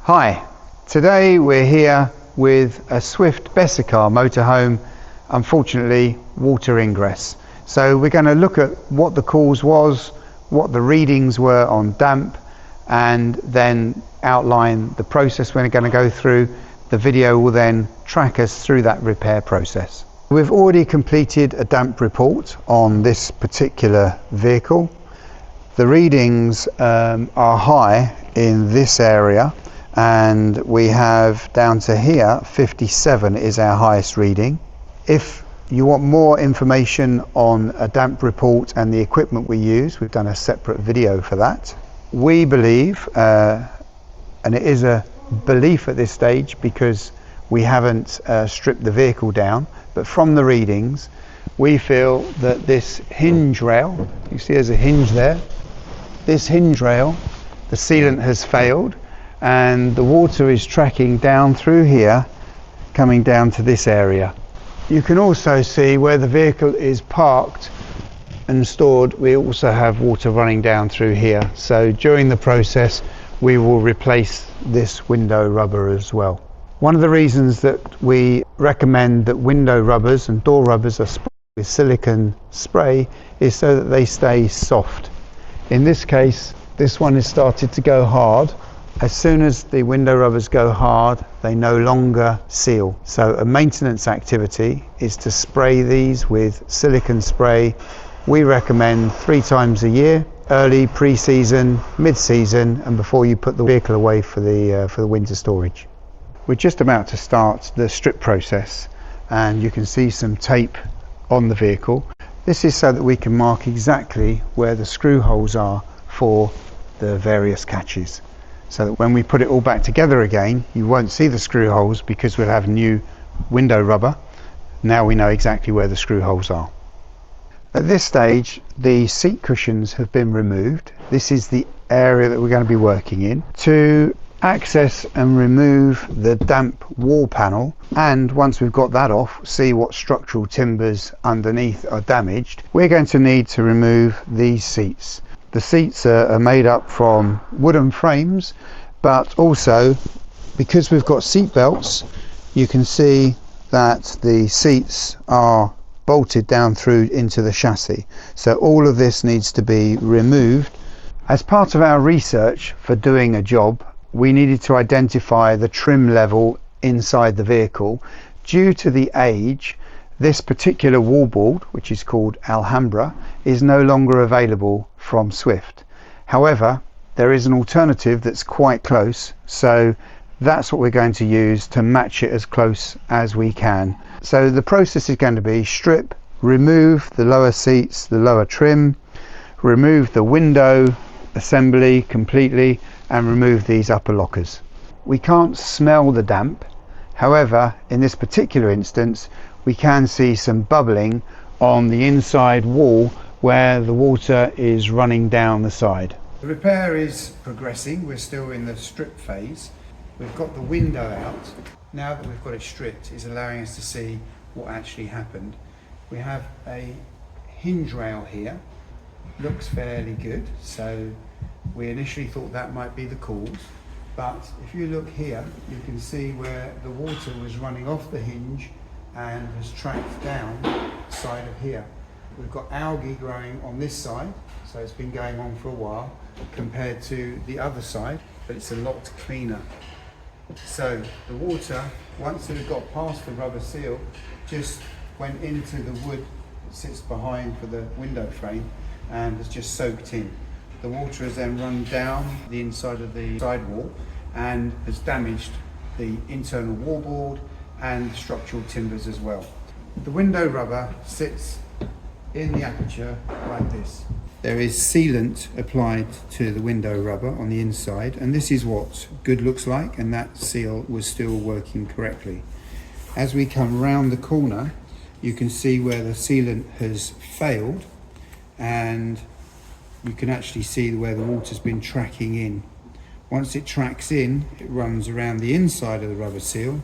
Hi, today we're here with a Swift Bessacar motorhome, unfortunately water ingress. So we're going to look at what the cause was, what the readings were on damp, and then outline the process we're going to go through. The video will then track us through that repair process. We've already completed a damp report on this particular vehicle. The readings are high in this area, and we have down to here 57 is our highest reading. If you want more information on a damp report and the equipment we use, we've done a separate video for that. We believe, and it is a belief at this stage because we haven't stripped the vehicle down, but from the readings we feel that this hinge rail, you see there's a hinge there, this hinge rail, the sealant has failed, and the water is tracking down through here, coming down to this area. You can also see where the vehicle is parked and stored, we also have water running down through here. So during the process we will replace this window rubber as well. One of the reasons that we recommend that window rubbers and door rubbers are sprayed with silicone spray is so that they stay soft. In this case, this one has started to go hard. As soon as the window rubbers go hard, they no longer seal. So a maintenance activity is to spray these with silicone spray. We recommend 3 times a year, early, pre-season, mid-season, and before you put the vehicle away for the winter storage. We're just about to start the strip process, and you can see some tape on the vehicle. This is so that we can mark exactly where the screw holes are for the various catches, so that when we put it all back together again, you won't see the screw holes because we'll have new window rubber. Now we know exactly where the screw holes are. At this stage, the seat cushions have been removed. This is the area that we're going to be working in. To access and remove the damp wall panel, and once we've got that off, see what structural timbers underneath are damaged, we're going to need to remove these seats. The seats are made up from wooden frames, but also because we've got seat belts, you can see that the seats are bolted down through into the chassis. So all of this needs to be removed. As part of our research for doing a job, we needed to identify the trim level inside the vehicle. Due to the age, this particular wallboard, which is called Alhambra, is no longer available from Swift. However, there is an alternative that's quite close, so that's what we're going to use to match it as close as we can. So the process is going to be strip, remove the lower seats, the lower trim, remove the window assembly completely, and remove these upper lockers. We can't smell the damp. However, in this particular instance, we can see some bubbling on the inside wall where the water is running down the side. The repair is progressing. We're still in the strip phase. We've got the window out. Now that we've got it stripped, it's allowing us to see what actually happened. We have a hinge rail here. Looks fairly good, so we initially thought that might be the cause, but if you look here, you can see where the water was running off the hinge and has tracked down the side of here. We've got algae growing on this side, so it's been going on for a while, compared to the other side, but it's a lot cleaner. So the water, once it had got past the rubber seal, just went into the wood that sits behind for the window frame and has just soaked in. The water has then run down the inside of the sidewall and has damaged the internal wallboard and the structural timbers as well. The window rubber sits in the aperture like this. There is sealant applied to the window rubber on the inside, and this is what good looks like, and that seal was still working correctly. As we come round the corner, you can see where the sealant has failed, and you can actually see where the water's been tracking in. Once it tracks in, it runs around the inside of the rubber seal,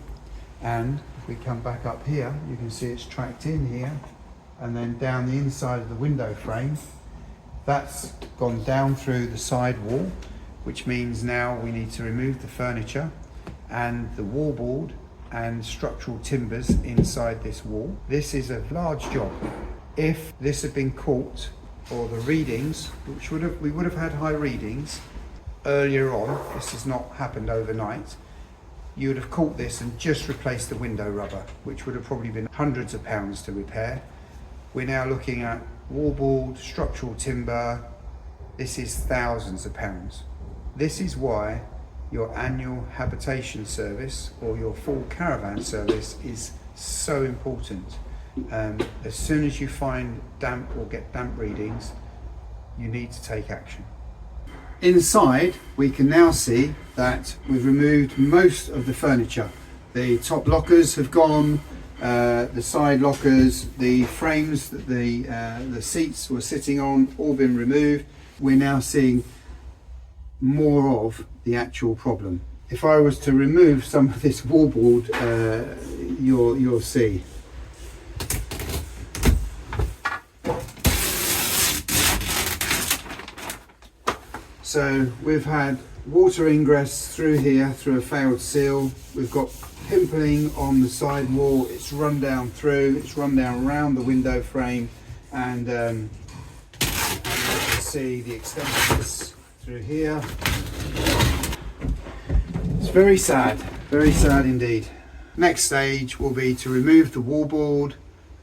and if we come back up here, you can see it's tracked in here and then down the inside of the window frame. That's gone down through the side wall, which means now we need to remove the furniture and the wallboard and structural timbers inside this wall. This is a large job. If this had been caught, or the readings, which we would have had high readings earlier on, this has not happened overnight, you would have caught this and just replaced the window rubber, which would have probably been hundreds of pounds to repair. We're now looking at wallboard, structural timber. This is thousands of pounds. This is why your annual habitation service or your full caravan service is so important. As soon as you find damp or get damp readings, you need to take action. Inside, we can now see that we've removed most of the furniture. The top lockers have gone, the side lockers, the frames that the seats were sitting on, all been removed. We're now seeing more of the actual problem. If I was to remove some of this wallboard, you'll see. So we've had water ingress through here through a failed seal. We've got pimpling on the side wall. It's run down through, it's run down around the window frame, and you can see the extent of this through here. It's very sad indeed. Next stage will be to remove the wallboard,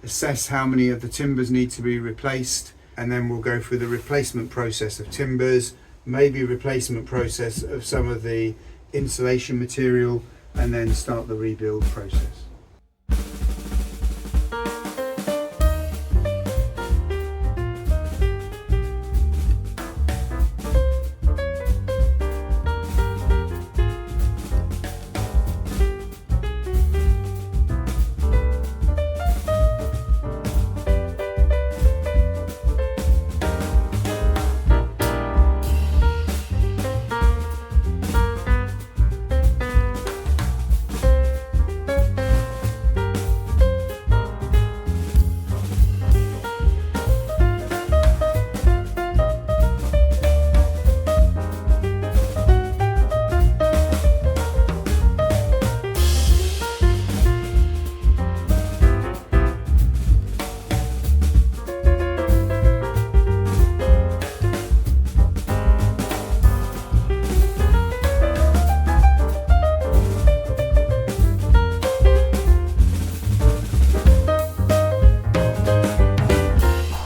assess how many of the timbers need to be replaced, and then we'll go through the replacement process of timbers, maybe replacement process of some of the insulation material, and then start the rebuild process.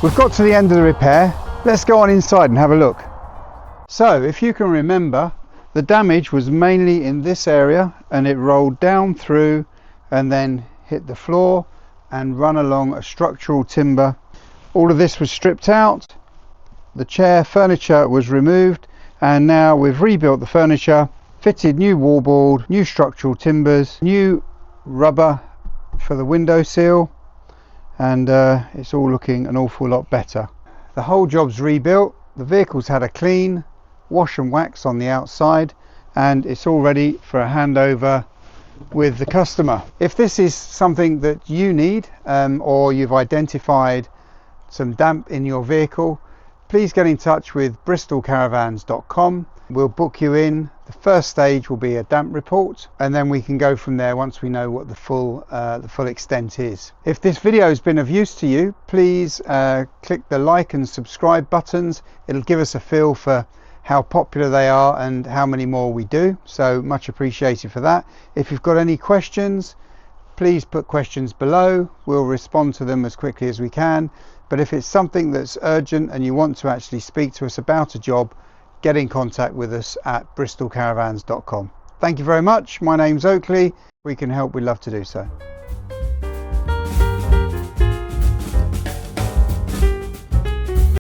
We've got to the end of the repair. Let's go on inside and have a look. So if you can remember, the damage was mainly in this area, and it rolled down through and then hit the floor and run along a structural timber. All of this was stripped out, the chair furniture was removed, and now we've rebuilt the furniture, fitted new wallboard, new structural timbers, new rubber for the window seal, and it's all looking an awful lot better. The whole job's rebuilt, the vehicle's had a clean, wash and wax on the outside, and it's all ready for a handover with the customer. If this is something that you need, or you've identified some damp in your vehicle, please get in touch with bristolcaravans.com. We'll book you in. The first stage will be a damp report, and then we can go from there once we know what the full extent is. If this video has been of use to you, please click the like and subscribe buttons. It'll give us a feel for how popular they are and how many more we do, so much appreciated for that. If you've got any questions, please put questions below. We'll respond to them as quickly as we can. But if it's something that's urgent and you want to actually speak to us about a job, get in contact with us at bristolcaravans.com. Thank you very much. My name's Oakley. We can help. We'd love to do so.